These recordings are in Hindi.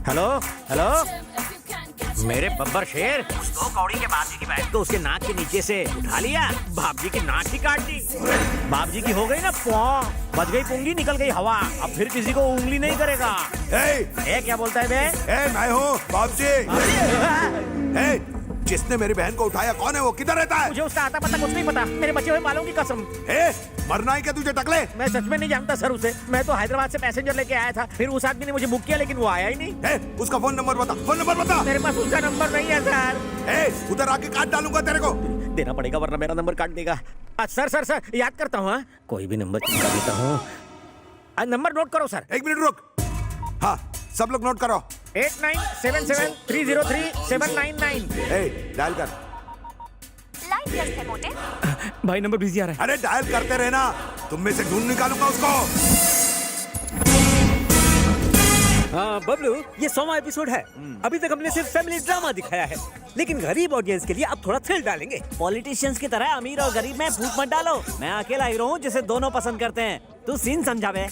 हेलो हेलो, मेरे बब्बर शेर, दो कौड़ी के बाप जी की बैठ को उसके नाक के नीचे से उठा लिया, बाप जी की नाक ही काट दी। बाप जी की हो गई ना पौ, बच गई पुंगी, निकल गई हवा, अब फिर किसी को उंगली नहीं करेगा। क्या बोलता है बे? मैं हूँ बाप जी। जिसने मेरी बहन को उठाया कौन है वो, किधर रहता है? मुझे उसका आता पता कुछ नहीं पता, मेरे बचे हुए बालों की कसम। मरना है क्या तुझे टकले? मैं सच में नहीं जानता सर उसे, मैं तो हैदराबाद से पैसेंजर लेके आया था, फिर उस आदमी ने मुझे बुक किया लेकिन वो आया ही नहीं। उसका फोन नंबर बता, फोन नंबर बता। मेरे पास उसका नंबर नहीं है सर। उधर आके काट डालूंगा तेरे को। देना पड़ेगा वरना मेरा नंबर काट देगा। सर सर सर याद करता हूँ, कोई भी नंबर चिपका देता हूँ। नंबर नोट करो सर। 1 मिनट रुक। हाँ सब लोग नोट करो। 8977303799। डायल कर। लाइन व्यस्त है मोटे। भाई नंबर बिजी आ रहा है। अरे डायल करते रहना, तुम में से ढूंढ निकालूंगा उसको। हाँ बबलू, ये 100वां एपिसोड है। अभी तक हमने सिर्फ फैमिली ड्रामा दिखाया है, लेकिन गरीब ऑडियंस के लिए अब थोड़ा थ्रिल डालेंगे। पॉलिटिशियंस की तरह अमीर और गरीब में फूट मत डालो। मैं अकेला हीरो हूँ जिसे दोनों पसंद करते हैं। तू सीन समझा बे।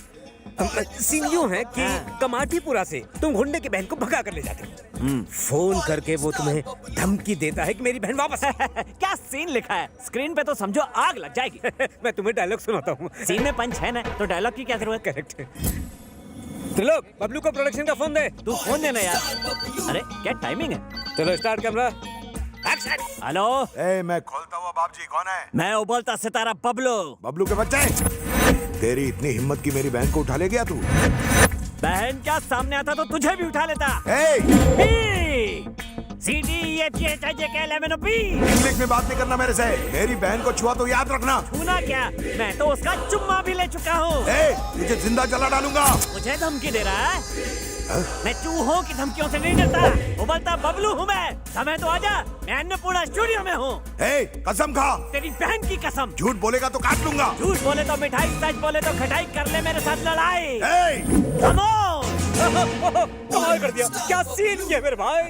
सीन यूं है कि कमाटीपुरा से तुम गुंडे की बहन को भगा कर ले जाते हो। फोन करके वो तुम्हें धमकी देता है कि मेरी बहन वापस है। क्या सीन लिखा है स्क्रीन पे तो समझो आग लग जाएगी। मैं तुम्हें डायलॉग सुनाता हूँ। सीन में पंच है ना, तो डायलॉग की क्या जरूरत? करेक्ट। लोग बबलू को प्रोडक्शन का फोन दे। तू फोन देना यार। अरे क्या टाइमिंग है। चलो स्टार्ट कैमरा एक्शन। हेलो मैं खोलता हुआ बाप जी, कौन है? मैं उबलता सितारा बबलू। बबलू के बच्चे, तेरी इतनी हिम्मत की मेरी बहन को उठा ले गया तू? बहन क्या सामने आता तो तुझे भी उठा लेता। इंग्लिश में बात नहीं करना मेरे से। मेरी बहन को छुआ तो याद रखना। छूना क्या, मैं तो उसका चुम्मा भी ले चुका हूँ। तुझे जिंदा जला डालूंगा। मुझे धमकी दे रहा है? मैं चूहों की धमकियों से नहीं डरता। उबलता बबलू हूँ मैं। समय तो आजा, मैं अन्नपूर्णा स्टूडियो में हूँ। कसम खा। तेरी बहन की कसम। झूठ बोलेगा तो काट लूंगा। झूठ बोले तो मिठाई, सच बोले तो खटाई, कर ले मेरे साथ लड़ाई। कमाल कर दिया, क्या सीन किया मेरे भाई।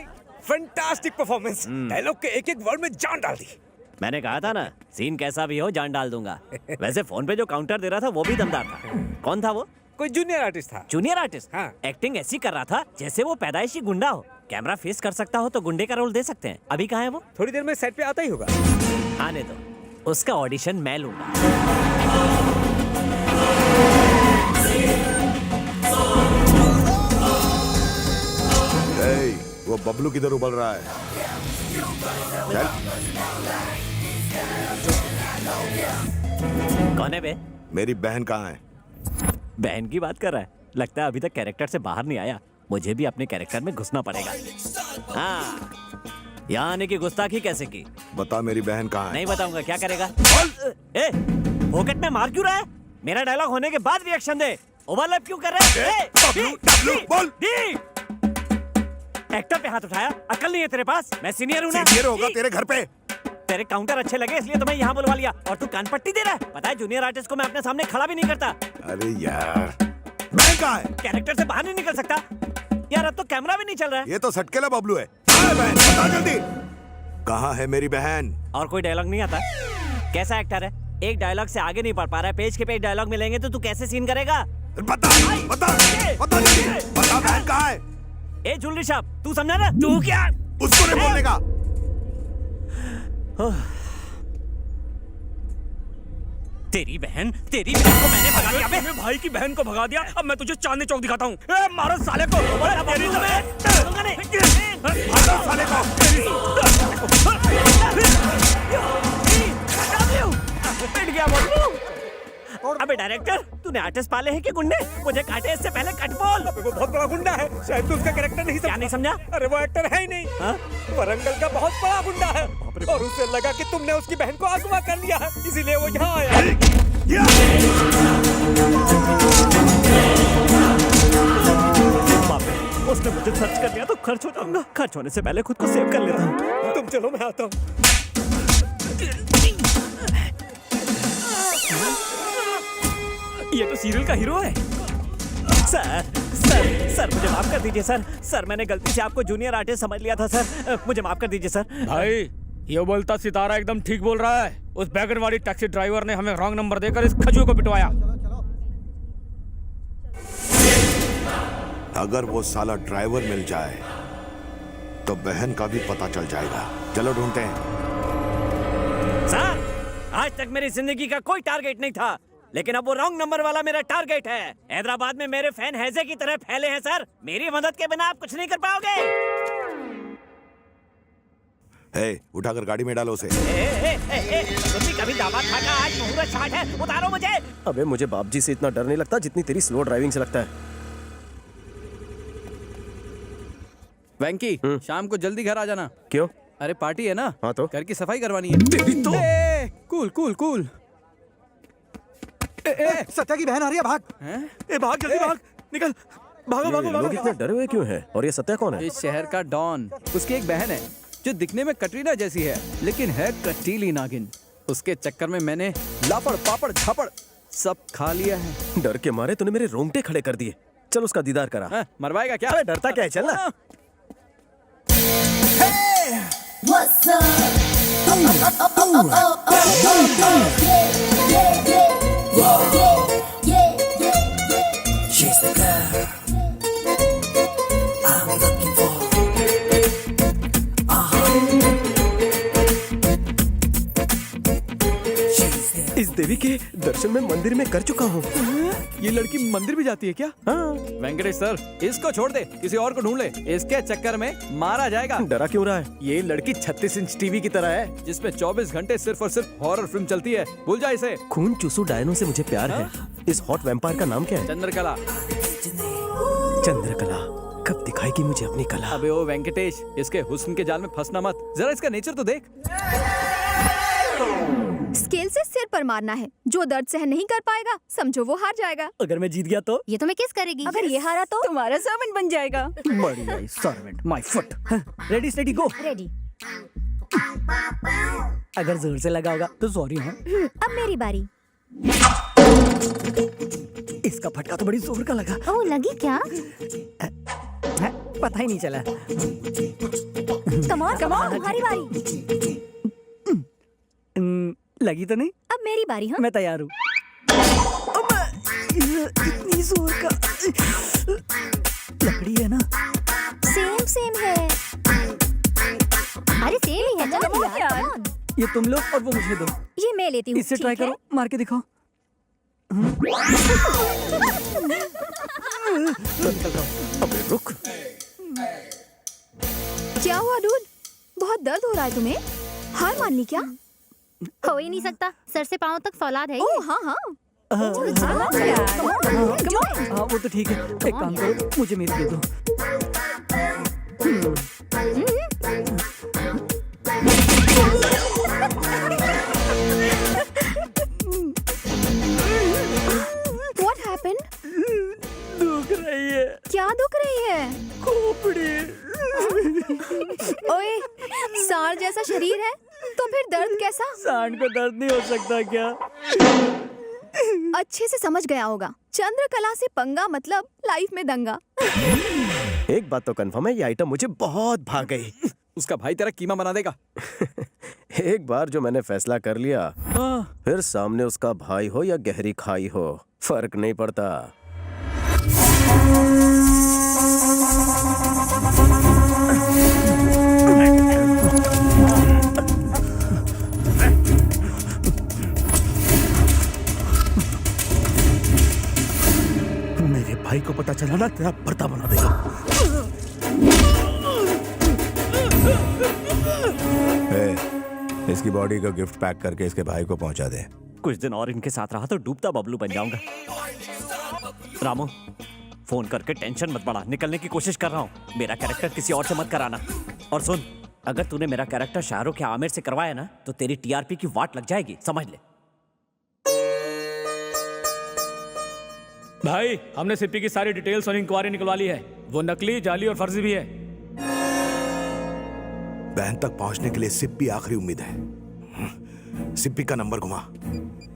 Fantastic performance. डायलॉग के एक एक वर्ड में जान डाल दी। मैंने कहा था ना, सीन कैसा भी हो जान डाल दूंगा। वैसे फोन पे जो काउंटर दे रहा था वो भी दमदार था। कौन था वो? कोई जूनियर आर्टिस्ट था। Junior artist? हाँ। एक्टिंग ऐसी कर रहा था जैसे वो पैदाइशी गुंडा हो। कैमरा फेस कर सकता हो तो गुंडे का रोल दे सकते हैं। अभी कहाँ है वो? थोड़ी देर में सेट पे आता ही होगा। आने दो, उसका ऑडिशन मैं लूंगा। वो बबलू किधर उबल रहा है? चल। कौन है बे? मेरी बहन कहाँ है? बहन की बात कर रहा है? लगता है अभी तक कैरेक्टर से बाहर नहीं आया। मुझे भी अपने कैरेक्टर में घुसना पड़ेगा। हाँ, यहाँ आने की गुस्ताखी कैसे की? बता मेरी बहन कहाँ है? नहीं बताऊंगा। क्या करेगा? पॉकेट में मार क्यों रहा है? मेरा डायलॉग होने के बाद रिएक्शन दे। ओवरलैप क्यों कर रहे हैं? बोल। एक्टर पे हाथ उठाया, अकल नहीं है तेरे पास? मैं सीनियर हूँ ना। सीनियर होगा तेरे घर पे। तेरे काउंटर अच्छे लगे इसलिए तुम्हें यहाँ बुलवा लिया, और तू कान पट्टी दे रहा है। पता है जूनियर आर्टिस्ट को मैं अपने सामने खड़ा भी नहीं करता। अरे यार, बहन कहाँ है? कैरेक्टर से बाहर नहीं निकल सकता यार। अब तो कैमरा भी नहीं चल रहा है। ये तो सटकेला बबलू है। बहन बता जल्दी, कहाँ है मेरी बहन? और कोई डायलॉग नहीं आता? कैसा एक्टर है, एक डायलॉग से आगे नहीं पढ़ पा रहा है। पेज के पेज डायलॉग मिलेंगे तो तू कैसे सीन करेगा? बता जल्दी, बता बहन कहाँ है? ए जुलरी साहब, तू समझा ना? तू क्या उसको नहीं बोलने का? तेरी बहन को मैंने भगा दिया। मेरे भाई की बहन को भगा दिया। अब मैं तुझे चांदनी चौक दिखाता हूँ। मारो साले को। साले को। पिट गया बबलू। अबे डायरेक्टर, तूने आर्टिस्ट पाले हैं कि गुंडे? मुझे काटे इससे पहले कट बोल। वो बहुत बड़ा गुंडा है, शायद तू उसका कैरेक्टर नहीं समझा। क्या नहीं समझा? अरे वो एक्टर है ही नहीं। वरंगल का बहुत बड़ा गुंडा है, और उसे लगा कि तुमने उसकी बहन को अगवा कर लिया है, इसीलिए वो यहाँ आया। उसने मुझे सर्च कर लिया तो खर्च हो जाऊंगा। खर्च होने से पहले खुद को सेव कर लेता हूँ। तुम चलो, मैं आता हूँ। ये तो सीरियल का हीरो है। सर मुझे माफ कर दीजिए सर मैंने गलती से आपको जूनियर आर्टिस्ट समझ लिया था सर। मुझे माफ कर दीजिए सर। भाई, ये बोलता सितारा एकदम ठीक बोल रहा है। उस बैगनवाड़ी टैक्सी ड्राइवर ने हमें रॉन्ग नंबर देकर इस खजूर को पिटवाया। अगर वो साला ड्राइवर मिल जाए तो बहन का भी पता चल जाएगा। चलो ढूंढते हैं। सर, आज तक मेरी जिंदगी का कोई टारगेट नहीं था, लेकिन अब वो रॉन्ग नंबर वाला मेरा टारगेट है। हैदराबाद में मेरे फैन हैजे की तरह फैले हैं सर। मेरी मदद के बिना आप कुछ नहीं कर पाओगे। उठाकर गाड़ी में डालो उसे। तुम भी कभी दावा खा का आज मुहूर्त स्टार्ट है, उतारो मुझे। अबे मुझे बाप जी से इतना डर नहीं लगता जितनी तेरी स्लो ड्राइविंग से लगता है। वेंकी, शाम को जल्दी घर आ जाना। क्यों? अरे पार्टी है ना। हाँ तो? घर की सफाई करवानी है। तेरी तो। Cool cool cool. सत्या की बहन आ रही है, भाग। भाग जल्दी भाग, निकल, भागो भागो लोग इतने डरे हुए क्यों हैं? और ये सत्या कौन है? इस शहर का डॉन। उसकी एक बहन है जो दिखने में कटरीना जैसी है, लेकिन है कटीली नागिन। उसके चक्कर में मैंने लापड़ पापड़ झापड़ सब खा लिया है। डर के मारे तूने मेरे रोंगटे खड़े कर दिए। चल उसका दीदार करा। मरवाएगा क्या? अरे डरता क्या है, चल ना। What's up? She's the girl I'm looking for. इस देवी के दर्शन में मंदिर में कर चुका हूँ। ये लड़की मंदिर भी जाती है क्या? हाँ। वेंकटेश सर, इसको छोड़ दे, किसी और को ढूंढ ले। इसके चक्कर में मारा जाएगा। डरा क्यों रहा है? ये लड़की 36 इंच टीवी की तरह है, जिसमें 24 घंटे सिर्फ और सिर्फ हॉरर फिल्म चलती है। भूल जा इसे। खून चूसू डायनो से मुझे प्यार है। इस हॉट वैम्पायर का नाम क्या है? चंद्रकला। चंद्रकला। कब दिखाएगी मुझे अपनी कला? अबे ओ वेंकटेश, इसके हुस्न के जाल में फंसना मत। जरा इसका नेचर तो देख। स्केल से सिर पर मारना है। जो दर्द सहन नहीं कर पाएगा समझो वो हार जाएगा। अगर मैं जीत गया तो? ये तुम्हें किस करेगी? अगर ये हारा तो तुम्हारा सर्वेंट बन जाएगा। बढ़िया, servant my foot. Ready steady go. Ready. अगर जोर से लगा होगा तो सॉरी। हाँ, अब मेरी बारी। इसका फटका तो बड़ी जोर का लगा। ओह, लगी क्या? पता ही नहीं चला। कम ऑन तुम्हारी बारी। लगी तो नहीं? अब मेरी बारी। हाँ, मैं तैयार हूँ। इतनी जोर का लकड़ी है ना? सेम है। अरे सेम ही है। चलो यार, come on। ये तुम लो और वो मुझे दो। ये मैं लेती हूँ। इससे ट्राई करो, मार के दिखाओ। अबे रुक। क्या हुआ डूड? बहुत दर्द हो रहा है तुम्हें? हार मान ली क्या? हो ही नहीं सकता, सर से पांव तक फौलाद है। ओह हाँ हाँ। हाँ, वो तो ठीक है। एक काम करो, मुझे मेरी दे दो। What happened? दुख रही है। क्या दुख रही है? खोपड़ी। ओए, सांड जैसा शरीर है तो फिर दर्द कैसा? सांड को दर्द नहीं हो सकता क्या? अच्छे से समझ गया होगा। चंद्रकला से पंगा मतलब लाइफ में दंगा। एक बात तो कंफर्म है, ये आइटम मुझे बहुत भाग गई। उसका भाई तेरा कीमा बना देगा। एक बार जो मैंने फैसला कर लिया, फिर सामने उसका भाई हो या गहरी खाई हो, फर्क नहीं पड़ता। मेरे भाई को पता चला ना, तेरा भरता बना देगा। इसकी बॉडी को गिफ्ट पैक करके इसके भाई को पहुंचा दे। कुछ दिन और इनके साथ रहा तो डूबता बबलू बन जाऊंगा। रामू, फोन करके टेंशन मत बढ़ा। निकलने की कोशिश कर रहा हूँ। मेरा कैरेक्टर किसी और से मत कराना। और सुन, अगर तूने मेरा कैरेक्टर शाहरुख या आमिर से करवाया ना तो तेरी टीआरपी की वाट लग जाएगी, समझ ले। भाई, हमने सिप्पी की सारी डिटेल्स और इंक्वायरी निकलवा ली है। वो नकली, जाली और फर्जी भी है। बहन तक पहुंचने के लिए सिप्पी आखिरी उम्मीद है। सिप्पी का नंबर घुमा।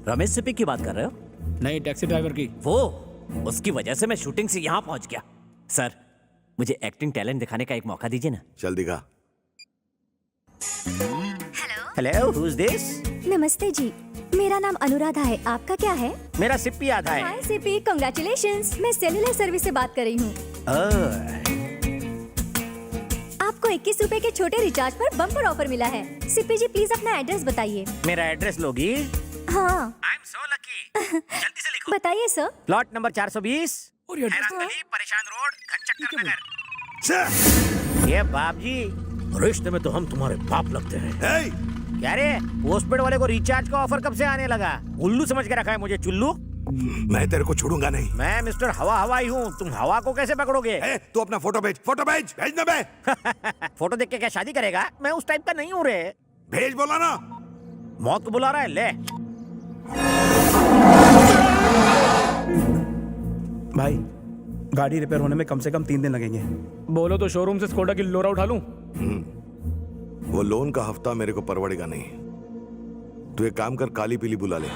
रमेश सिप्पी की बात कर रहे हो? नहीं, टैक्सी ड्राइवर की। वो, उसकी वजह से मैं शूटिंग से यहाँ पहुंच गया। सर, मुझे एक्टिंग टैलेंट दिखाने का एक मौका दीजिए ना। चल दिखा। Hello, who is this? नमस्ते जी, मेरा नाम अनुराधा है। आपका क्या है? मेरा सिप्पी आधा है। हाय सिपी, कांग्रेचुलेशंस। मैं सेल्युलर सर्विस से बात कर रही हूँ। आपको 21 रुपए के छोटे रिचार्ज पर बम्पर ऑफर मिला है। सिप्पी जी प्लीज अपना एड्रेस बताइए। मेरा एड्रेस लोगी? हाँ आई एम सो लकी। जल्दी से लिखो। बताइए सर। प्लॉट नंबर 420, और ये एड्रेस गली, परेशान रोड, घनचक्कर नगर। ये बाप जी, रिश्ते में तो हम तुम्हारे बाप लगते हैं। क्या रे, पोस्टपेड वाले को रिचार्ज का ऑफर कब से आने लगा? उल्लू समझ के रखा है मुझे चुल्लू? मैं तेरे को छोड़ूंगा नहीं। मैं मिस्टर हवा हवाई हूँ, तुम हवा को कैसे पकड़ोगे? तू अपना फोटो भेज, भेज ना बे। फोटो देख के क्या शादी करेगा? मैं उस टाइप का नहीं हूँ रे। भेज बोला ना। मौत को बुला रहा है, ले। भाई गाड़ी रिपेयर होने में कम से कम 3 दिन लगेंगे। बोलो तो शोरूम से स्कोडा की लोरा उठा लूं? वो लोन का हफ्ता मेरे को परवड़ेगा नहीं। तू एक काम कर, काली पीली बुला ले।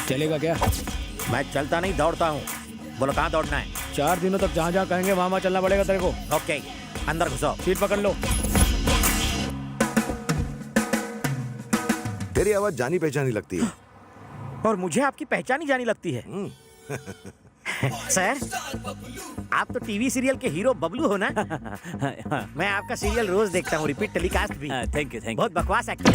चलेगा क्या? मैं चलता नहीं, दौड़ता हूँ। बोलो कहाँ दौड़ना है? 4 दिनों तक जहाँ जहाँ कहेंगे वहाँ चलना पड़ेगा तेरे को। ओके, अंदर घुसो। सीट पकड़ लो। तेरी आवाज जानी पहचानी लगती है। और मुझे आपकी पहचानी जानी लगती है। सर, आप तो टीवी सीरियल के हीरो बबलू हो ना? मैं आपका सीरियल रोज देखता हूँ, रिपीट टेलीकास्ट भी। थैंक यू बहुत बकवास एक्टिंग।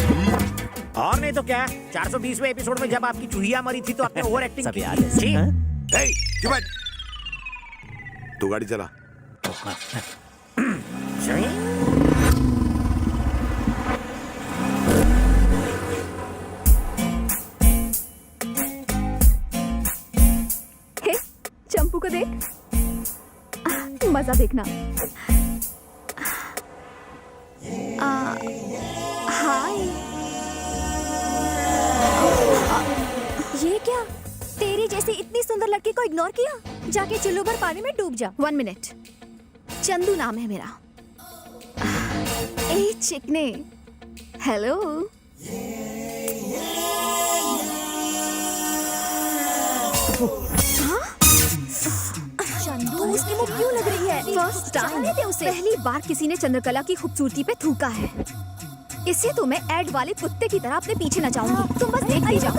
और नहीं तो क्या, 420वें एपिसोड में जब आपकी चूहिया मरी थी तो आपने ओवर एक्टिंग सब की याद थी। है। जी। हाँ? चुप बैठ। तू गाड़ी चला। हे, चंपू को देख, मजा देखना। हाय। ये क्या? तेरी जैसी इतनी सुंदर लड़की को इग्नोर किया? जाके चुल्लू भर पानी में डूब जा। 1 मिनट। चंदू नाम है मेरा। ए चिकने, हेलो। चंदू, उसकी मुंह क्यों लग रही है? फर्स्ट टाइम पहली बार किसी ने चंद्रकला की खूबसूरती पे थूका है। इससे तो मैं एड वाले कुत्ते की तरह अपने पीछे न जाऊंगी। तुम बस देखते जाओ।